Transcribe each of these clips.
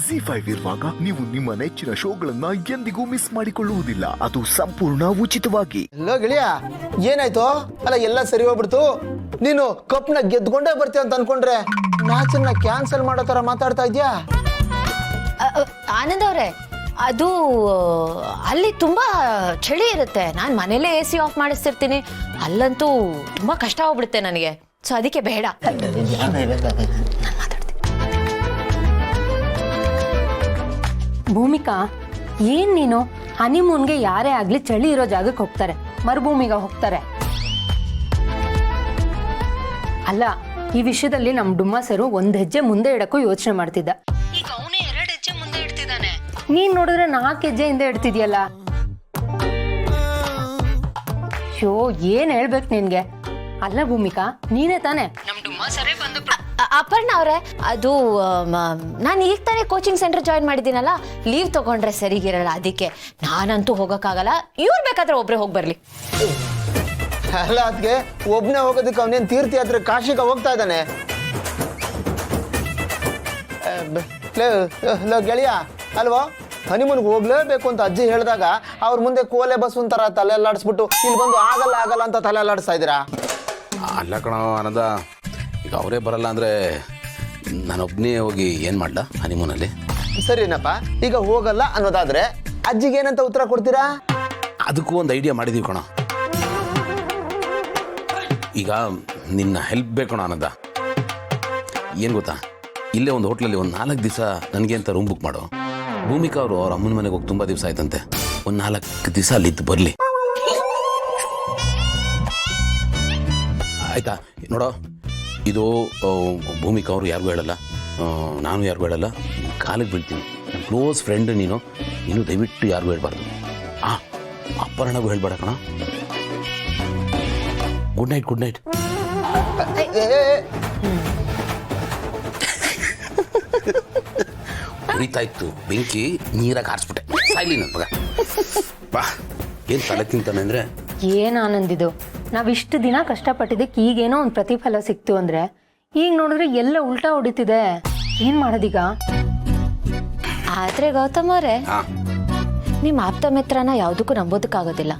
Z5 ಇರುವಾಗ ನೀವು ನಿಮ್ಮ ನೆಚ್ಚಿನ ಶೋಗಳನ್ನ ಎಂದಿಗೂ ಮಿಸ್ ಮಾಡಿಕೊಳ್ಳುವುದಿಲ್ಲ. ಅದು ಸಂಪೂರ್ಣ ಉಚಿತವಾಗಿ. ಎಲ್ಲೋ ಗೆಳೆಯ, ಏನಾಯ್ತು? ಅಲ್ಲ ಎಲ್ಲ ಸರಿ ಹೋಗ್ಬಿಡ್ತು. ನೀನು ಕಪ್ನ ಗೆದ್ಕೊಂಡೇ ಬರ್ತೀಯ ಅಂತ ಅನ್ಕೊಂಡ್ರೆ ಮ್ಯಾಚನ್ನ ಕ್ಯಾನ್ಸಲ್ ಮಾಡೋ ತರ ಮಾತಾಡ್ತಾ ಇದ್ಯಾ? ಆನಂದ್ ಅವ್ರೆ, ಅದು ಅಲ್ಲಿ ತುಂಬಾ ಚಳಿ ಇರುತ್ತೆ. ನಾನು ಮನೇಲೇ AC ಆಫ್ ಮಾಡಿಸ್ತಿರ್ತೀನಿ. ಅಲ್ಲಂತೂ ತುಂಬಾ ಕಷ್ಟ ಹೋಗ್ಬಿಡುತ್ತೆ ನನಗೆ. ಸೊ ಅದಕ್ಕೆ ಬೇಡ. ಭೂಮಿಕಾ, ಏನ್ ನೀನು ಹನಿಮೂನ್ಗೆ ಯಾರೇ ಆಗ್ಲಿ ಚಳಿ ಇರೋ ಜಾಗಕ್ಕೆ ಹೋಗ್ತಾರೆ, ಮರುಭೂಮಿಗೆ ಹೋಗ್ತಾರೆ. ಅಲ್ಲ, ಈ ವಿಷಯದಲ್ಲಿ ನಮ್ ಡುಮ್ಮಸರು ಒಂದ್ ಹೆಜ್ಜೆ ಮುಂದೆ ಇಡಕ್ಕೂ ಯೋಚನೆ ಮಾಡ್ತಿದ್ದ. ಈಗ ಅವನೇ 2 ಹೆಜ್ಜೆ ಮುಂದೆ ಇಡ್ತಿದ್ದಾನೆ. ನೀನ್ ನೋಡಿದ್ರೆ 4 ಹೆಜ್ಜೆ ಹಿಂದೆ ಇಡ್ತಿದ್ಯಲ್ಲ. ಶೋ, ಏನ್ ಹೇಳ್ಬೇಕು ನಿನ್ಗೆ? ಅಲ್ಲ ಭೂಮಿಕಾ, ನೀನೇ ತಾನೆ ನಮ್ ಡುಮ್ಮಸರೇ ಬಂದು. ಅಪರ್ಣ ಅವ್ರೆ, ಅದು ನಾನು ಈಗ ತಾನೇ ಕೋಚಿಂಗ್ ಸೆಂಟರ್ ಜಾಯಿನ್ ಮಾಡಿದ್ದೀನಲ್ಲ, ಲೀವ್ ತಗೊಂಡ್ರೆ ಸರಿಗಿರಲ್ಲ. ಅದಕ್ಕೆ ನಾನಂತೂ ಹೋಗಕ್ಕಾಗಲ್ಲ. ಇವ್ರು ಬೇಕಾದ್ರೆ ಒಬ್ರೆ ಹೋಗಿ ಬರ್ಲಿ. ಅಲ್ಲ, ಅದಕ್ಕೆ ಒಬ್ನೇ ಹೋಗೋದಕ್ಕೆ ಅವನೇನ್ ತೀರ್ಥಯಾತ್ರೆ ಕಾಶಿಗೆ ಹೋಗ್ತಾ ಇದ್ದಾನೆ. ಗೆಳೆಯ ಅಲ್ವಾ, ಹನಿಮೂನ್ಗೆ ಹೋಗ್ಲೇಬೇಕು ಅಂತ ಅಜ್ಜಿ ಹೇಳಿದಾಗ ಅವ್ರ ಮುಂದೆ ಕೋಲೆ ಬಸ್ ಒಂಥರ ತಲೆ ಅಲ್ಲಾಡಿಸ್ಬಿಟ್ಟು ಇಲ್ಲಿ ಬಂದು ಆಗಲ್ಲ ಆಗಲ್ಲ ಅಂತ ತಲೆ ಅಲ್ಲಾಡಿಸ್ತಾ ಇದ್ದೀರಾ? ಅಲ್ಲ ಕಣ ಆನಂದ, ಈಗ ಅವರೇ ಬರಲ್ಲ ಅಂದರೆ ನಾನೊಬ್ಬನೇ ಹೋಗಿ ಏನು ಮಾಡಲ ಹನಿಮೂನಲ್ಲಿ? ಸರಿನಪ್ಪ, ಈಗ ಹೋಗಲ್ಲ ಅನ್ನೋದಾದ್ರೆ ಅಜ್ಜಿಗೆ ಏನಂತ ಉತ್ತರ ಕೊಡ್ತೀರಾ? ಅದಕ್ಕೂ ಒಂದು ಐಡಿಯಾ ಮಾಡಿದೀವಿ ಕಣ. ಈಗ ನಿನ್ನ ಹೆಲ್ಪ್ ಬೇಕಣ ಆನಂದ. ಏನು ಗೊತ್ತಾ, ಇಲ್ಲೇ ಒಂದು ಹೋಟ್ಲಲ್ಲಿ ಒಂದು 4 ದಿವಸ ನನಗೆ ಅಂತ ರೂಮ್ ಬುಕ್ ಮಾಡು. ಭೂಮಿಕಾ ಅವರು ಅವ್ರ ಅಮ್ಮನ ಮನೆಗೆ ಹೋಗಿ ತುಂಬ ದಿವಸ ಆಯ್ತಂತೆ. ಒಂದು 4 ದಿವಸ ಅಲ್ಲಿದ್ದು ಬರಲಿ, ಆಯಿತಾ? ನೋಡೋ, ಇದು ಭೂಮಿಕಾ ಅವರು ಯಾರಿಗೂ ಹೇಳಲ್ಲ, ನಾನು ಯಾರಿಗೂ ಹೇಳಲ್ಲ. ಕಾಲಿಗೆ ಬೀಳ್ತೀನಿ. ನನ್ನ ಕ್ಲೋಸ್ ಫ್ರೆಂಡ್ ನೀನು ದಯವಿಟ್ಟು ಯಾರಿಗೂ ಹೇಳ್ಬಾರ್ದು. ಅಪ್ಪರಣಗೂ ಹೇಳ್ಬೇಡ ಕಣ. Good night. Good night. ಉರಿತಾ ಇತ್ತು ಬೆಂಕಿ, ನೀರಾಗಿ ಹಾರಿಸ್ಬಿಟ್ಟೆ. ಸಾಯ್ಲಿ ನನ್ನ ಮಗ. ಬಾ, ಏನು ತಲೆ ತಿಂತಾನೆ ಅಂದರೆ. ಏನ್ ಆನಂದಿದು, ನಾವಿಷ್ಟು ದಿನ ಕಷ್ಟಪಟ್ಟಿದ್ದಕ್ಕೆ ಈಗೇನೋ ಒಂದು ಪ್ರತಿಫಲ ಸಿಕ್ತು ಅಂದ್ರೆ, ಈಗ ನೋಡಿದ್ರೆ ಎಲ್ಲ ಉಲ್ಟಾ ಹೊಡಿತಿದೆ. ಏನ್ ಮಾಡೋದೀಗ? ಆದ್ರೆ ಗೌತಮ್ ಅವರೇ, ನಿಮ್ಮ ಆಪ್ತ ಮಿತ್ರನ ಯಾವುದಕ್ಕೂ ನಂಬೋದಕ್ಕಾಗೋದಿಲ್ಲ.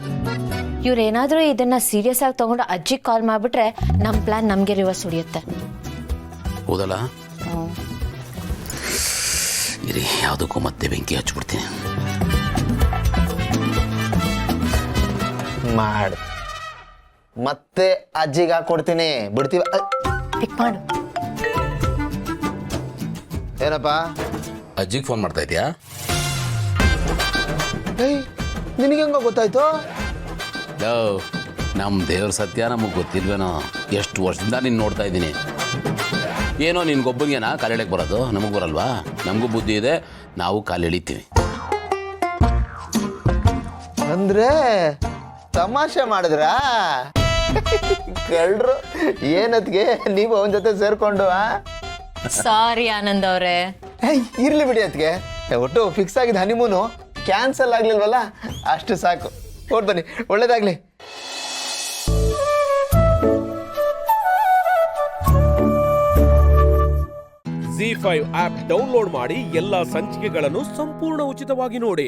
ಇವ್ರೇನಾದ್ರೂ ಇದನ್ನ ಸೀರಿಯಸ್ ಆಗಿ ತಗೊಂಡು ಅಜ್ಜಿಗೆ ಕಾಲ್ ಮಾಡ್ಬಿಟ್ರೆ ನಮ್ಮ ಪ್ಲಾನ್ ನಮಗೆ ರಿವರ್ಸ್ ಹೊಡಿಯುತ್ತೆ. ಹೌದಲ್ಲ? ಇರಿ, ಯಾವುದಕ್ಕೂ ಮತ್ತೆ ಬೆಂಕಿ ಹಚ್ಬಿಡ್ತೀನಿ. ಮಾಡು, ಮತ್ತೆ ಅಜ್ಜಿಗೆ ಹಾಕೊಡ್ತೀನಿ. ಬಿಡ್ತೀವ? ಪಿಕ್ ಮಾಡು. ಏನಪ್ಪ ಅಜ್ಜಿಗೆ ಫೋನ್ ಮಾಡ್ತಾ ಇದೆಯಾ? ನಿನಗೆ ಹೆಂಗ ಗೊತ್ತಾಯ್ತು? ನಮ್ಮ ದೇವ್ರ ಸತ್ಯ ನಮಗೆ ಗೊತ್ತಿಲ್ವೇನೋ. ಎಷ್ಟು ವರ್ಷದಿಂದ ನೀನು ನೋಡ್ತಾ ಇದ್ದೀನಿ. ಏನೋ ನಿನ್ಗೊಬ್ಬಂಗೇನಾ ಕಾಲೆಳೆಗೆ ಬರೋದು? ನಮಗೆ ಬರಲ್ವಾ? ನಮಗೂ ಬುದ್ಧಿ ಇದೆ, ನಾವು ಕಾಲೆಳಿತೀವಿ. ಅಂದ್ರೆ ತಮಾಷೆ ಮಾಡಿದ್ರಾ? ಕಳ್ರು ಏನತ್ಗೆ ನೀವು ಅವನ ಜೊತೆ ಸೇರ್ಕೊಂಡು? ಸಾರಿ ಆನಂದ್ ಅವರೇ. ಇರ್ಲಿ ಬಿಡಿ ಅತ್ಗೆ, ಒಟ್ಟು ಫಿಕ್ಸ್ ಆಗಿದ್ದ ಹನಿಮೂನು ಕ್ಯಾನ್ಸಲ್ ಆಗ್ಲಿಲ್ವಲ್ಲ, ಅಷ್ಟು ಸಾಕು. ಹೊರಟ್ ಬನ್ನಿ, ಒಳ್ಳೇದಾಗ್ಲಿ. Z5 ಆಪ್ ಡೌನ್ಲೋಡ್ ಮಾಡಿ ಎಲ್ಲಾ ಸಂಚಿಕೆಗಳನ್ನು ಸಂಪೂರ್ಣ ಉಚಿತವಾಗಿ ನೋಡಿ.